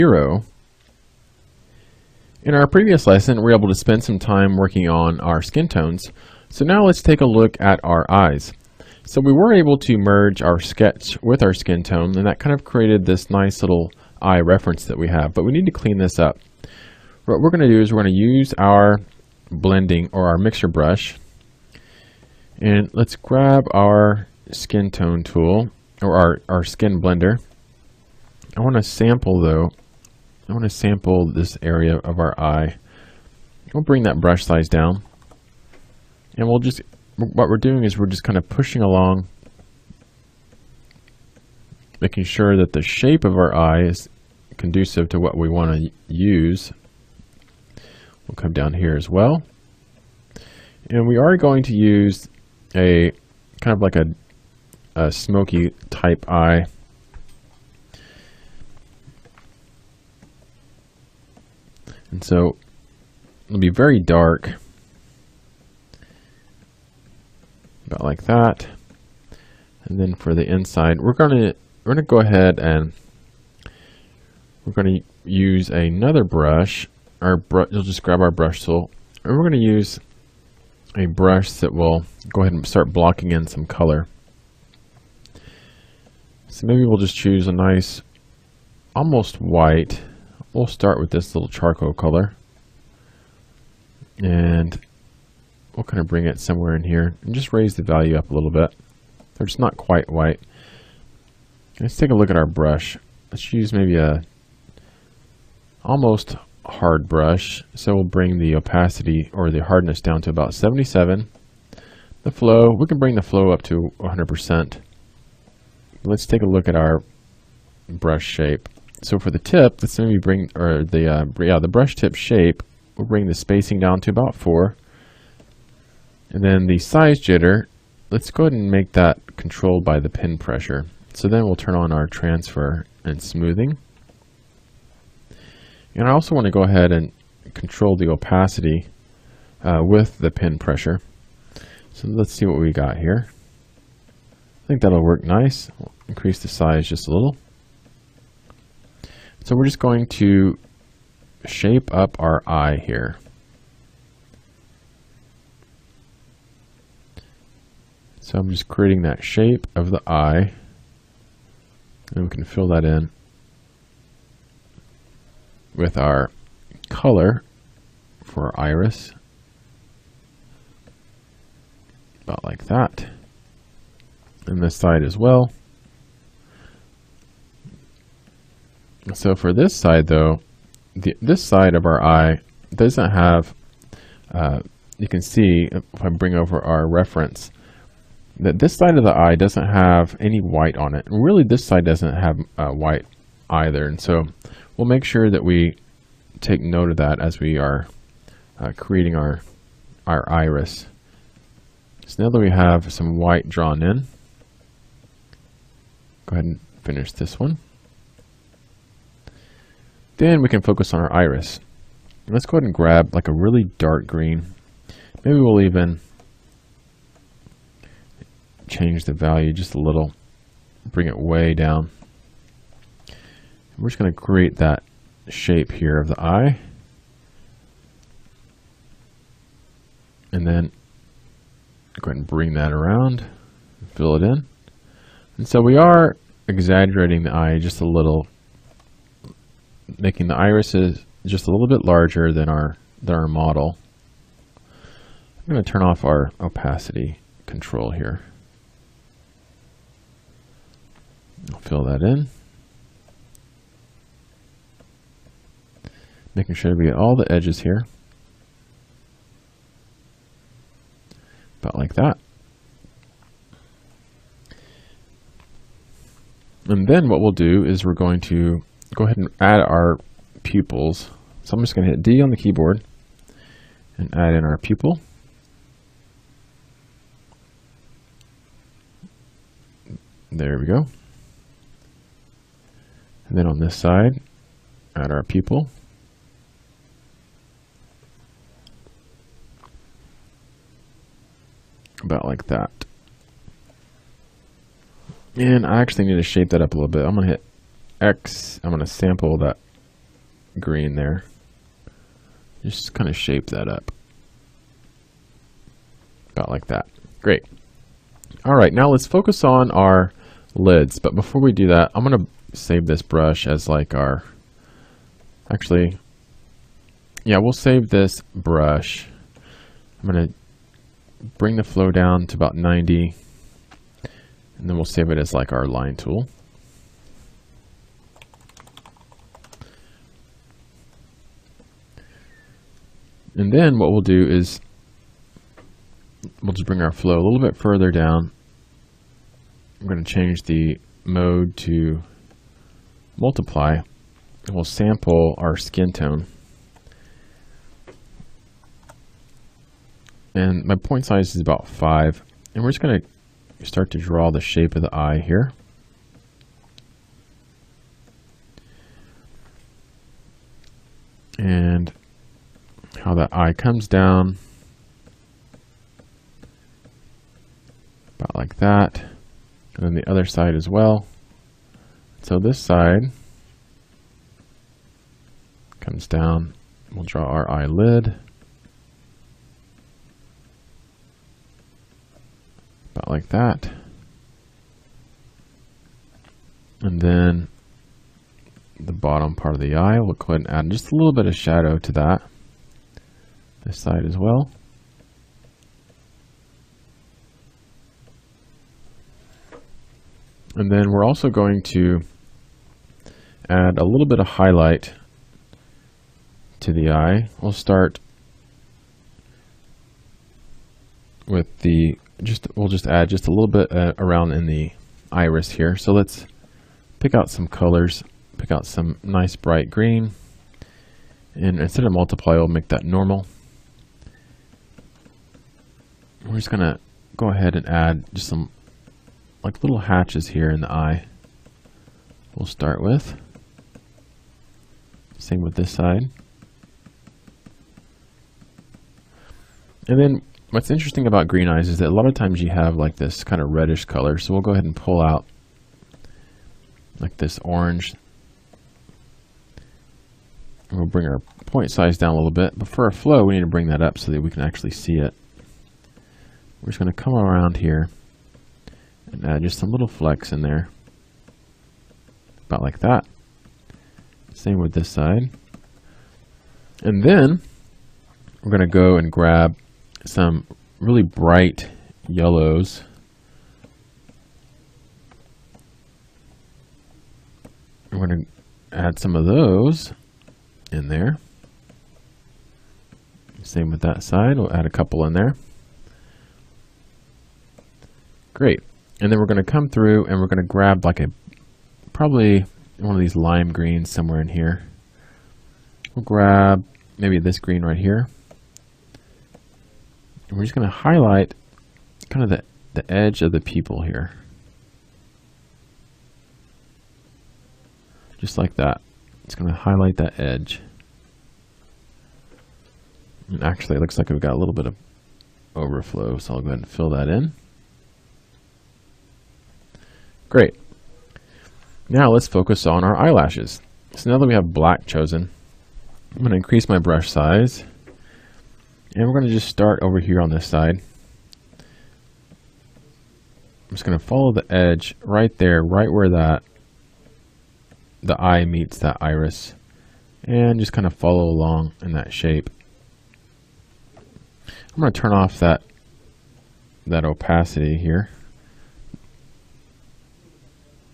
0. In our previous lesson, we were able to spend some time working on our skin tones. So now let's take a look at our eyes. So we were able to merge our sketch with our skin tone, and that kind of created this nice little eye reference that we have, but we need to clean this up. What we're going to do is we're going to use our blending or our mixer brush, and let's grab our skin tone tool or our skin blender. I want to sample this area of our eye. We'll bring that brush size down, and what we're doing is we're just kind of pushing along, making sure that the shape of our eye is conducive to what we want to use. We'll come down here as well, and we are going to use a kind of like a smoky type eye. And so it'll be very dark, about like that. And then for the inside, we're gonna go ahead and we're gonna use another brush. You'll just grab our brush tool, and we're gonna use a brush that will go ahead and start blocking in some color. So maybe we'll just choose a nice, almost white. We'll start with this little charcoal color, and we'll kind of bring it somewhere in here and just raise the value up a little bit. So it's not quite white. Let's take a look at our brush. Let's use maybe a almost hard brush. So we'll bring the opacity or the hardness down to about 77. The flow, we can bring the flow up to 100%. Let's take a look at our brush shape. So for the tip, let's maybe bring, or the brush tip shape, we'll bring the spacing down to about 4. And then the size jitter, let's go ahead and make that controlled by the pin pressure. So then we'll turn on our transfer and smoothing. And I also want to go ahead and control the opacity with the pin pressure. So let's see what we got here. I think that'll work nice. We'll increase the size just a little. So we're just going to shape up our eye here. So I'm just creating that shape of the eye, and we can fill that in with our color for our iris, about like that. And this side as well. So for this side though, this side of our eye doesn't have, you can see if I bring over our reference, that this side of the eye doesn't have any white on it. And really this side doesn't have white either. And so we'll make sure that we take note of that as we are creating our iris. So now that we have some white drawn in, go ahead and finish this one. Then we can focus on our iris. Let's go ahead and grab like a really dark green. Maybe we'll even change the value just a little, bring it way down. We're just going to create that shape here of the eye. And then go ahead and bring that around, fill it in. And so we are exaggerating the eye just a little, making the irises just a little bit larger than our model. I'm going to turn off our opacity control here. I'll fill that in, making sure we get all the edges here, about like that. And then what we'll do is we're going to go ahead and add our pupils. So I'm just going to hit D on the keyboard and add in our pupil. There we go. And then on this side, add our pupil. About like that. And I actually need to shape that up a little bit. I'm going to hit X. I'm going to sample that green there. Just kind of shape that up. About like that. Great. All right, now let's focus on our lids. But before we do that, I'm going to save this brush as like our, actually, yeah, we'll save this brush. I'm going to bring the flow down to about 90, and then we'll save it as like our line tool. And then what we'll do is we'll just bring our flow a little bit further down. I'm going to change the mode to multiply, and we'll sample our skin tone. And my point size is about 5. And we're just going to start to draw the shape of the eye here. And how that eye comes down. About like that. And then the other side as well. So this side comes down. We'll draw our eyelid. About like that. And then the bottom part of the eye, we'll go ahead and add just a little bit of shadow to that. This side as well. And then we're also going to add a little bit of highlight to the eye. We'll start with the, we'll just add just a little bit around in the iris here. So let's pick out some colors, pick out some nice bright green, and instead of multiply, we'll make that normal. We're just gonna go ahead and add just some like little hatches here in the eye. We'll start with. Same with this side. And then what's interesting about green eyes is that a lot of times you have like this kind of reddish color. So we'll go ahead and pull out like this orange. And we'll bring our point size down a little bit. But for our flow, we need to bring that up so that we can actually see it. We're just going to come around here and add just some little flecks in there. About like that. Same with this side. And then we're going to go and grab some really bright yellows. We're going to add some of those in there. Same with that side. We'll add a couple in there. Great. And then we're going to come through and we're going to grab like a, probably one of these lime greens somewhere in here. We'll grab maybe this green right here. And we're just going to highlight kind of the edge of the pupil here. Just like that. It's going to highlight that edge. And actually it looks like we've got a little bit of overflow, so I'll go ahead and fill that in. Great. Now let's focus on our eyelashes. So now that we have black chosen, I'm going to increase my brush size. And we're going to just start over here on this side. I'm just going to follow the edge right there, right where the eye meets that iris. And just kind of follow along in that shape. I'm going to turn off that opacity here.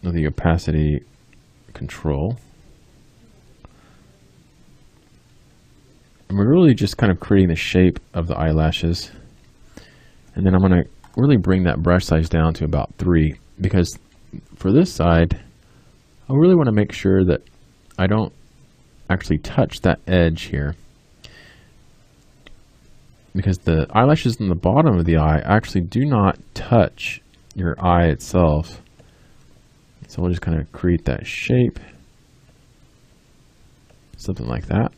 The opacity control. And we're really just kind of creating the shape of the eyelashes. And then I'm going to really bring that brush size down to about 3, because for this side, I really want to make sure that I don't actually touch that edge here. Because the eyelashes in the bottom of the eye actually do not touch your eye itself. So we'll just kind of create that shape, something like that.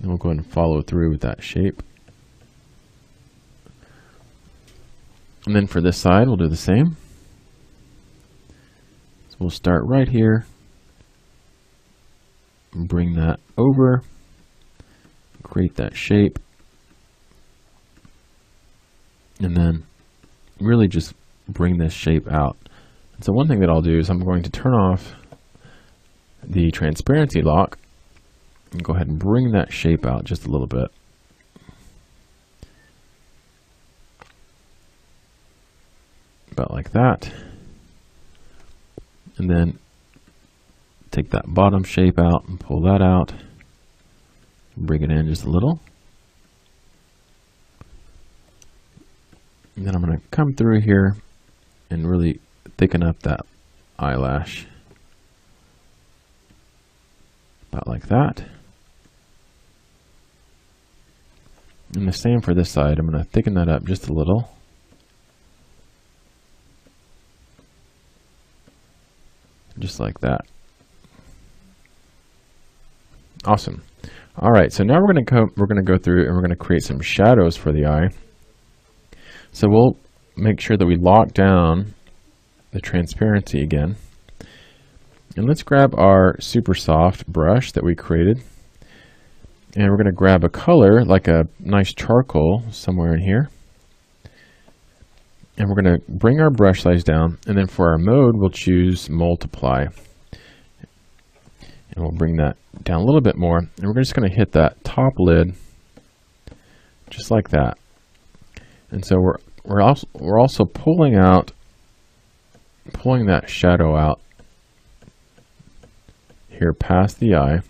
And we'll go ahead and follow through with that shape. And then for this side, we'll do the same. So we'll start right here, Bring that over, create that shape, and then really just bring this shape out. And so one thing that I'll do is I'm going to turn off the transparency lock and go ahead and bring that shape out just a little bit. About like that. And then take that bottom shape out and pull that out. Bring it in just a little. And then I'm going to come through here and really thicken up that eyelash. About like that. And the same for this side. I'm going to thicken that up just a little. Just like that. Awesome. All right, so now we're going to go through and we're going to create some shadows for the eye. So we'll make sure that we lock down the transparency again. And let's grab our super soft brush that we created. And we're going to grab a color like a nice charcoal somewhere in here. And we're going to bring our brush size down. And then for our mode, we'll choose multiply. And we'll bring that down a little bit more. And we're just going to hit that top lid just like that. And so we're also pulling that shadow out here past the eye.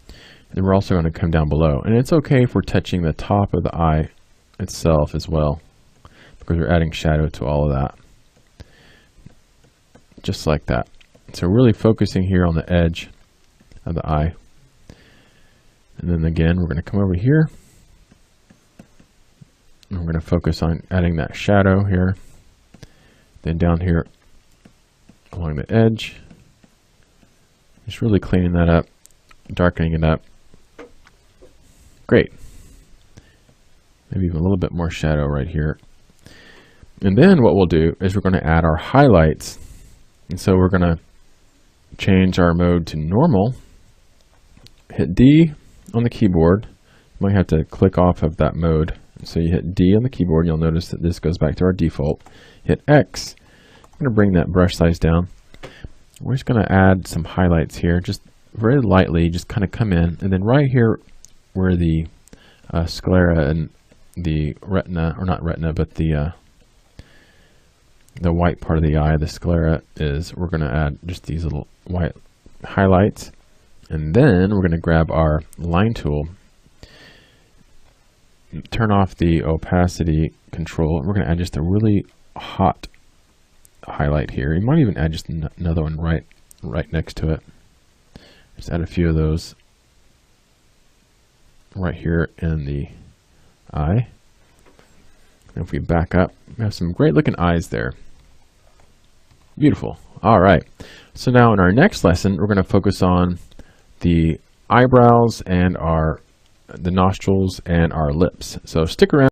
And then we're also going to come down below. And it's okay if we're touching the top of the eye itself as well, because we're adding shadow to all of that. Just like that. So really focusing here on the edge of the eye. And then again, we're going to come over here. And we're going to focus on adding that shadow here. Then down here along the edge. Just really cleaning that up, darkening it up. Great. Maybe even a little bit more shadow right here. And then what we'll do is we're going to add our highlights. And so we're going to change our mode to normal. Hit D on the keyboard. You might have to click off of that mode. So you hit D on the keyboard, you'll notice that this goes back to our default. Hit X. I'm going to bring that brush size down. We're just going to add some highlights here, just very lightly, just kind of come in. And then right here where the sclera and the retina, or not retina, but the white part of the eye, the sclera, is, we're going to add just these little white highlights. And then we're going to grab our line tool, turn off the opacity control, and we're going to add just a really hot highlight here. You might even add just another one right next to it. Just add a few of those right here in the eye. And if we back up, we have some great looking eyes there. Beautiful. All right. So now in our next lesson, we're going to focus on the eyebrows and the nostrils and our lips. So stick around.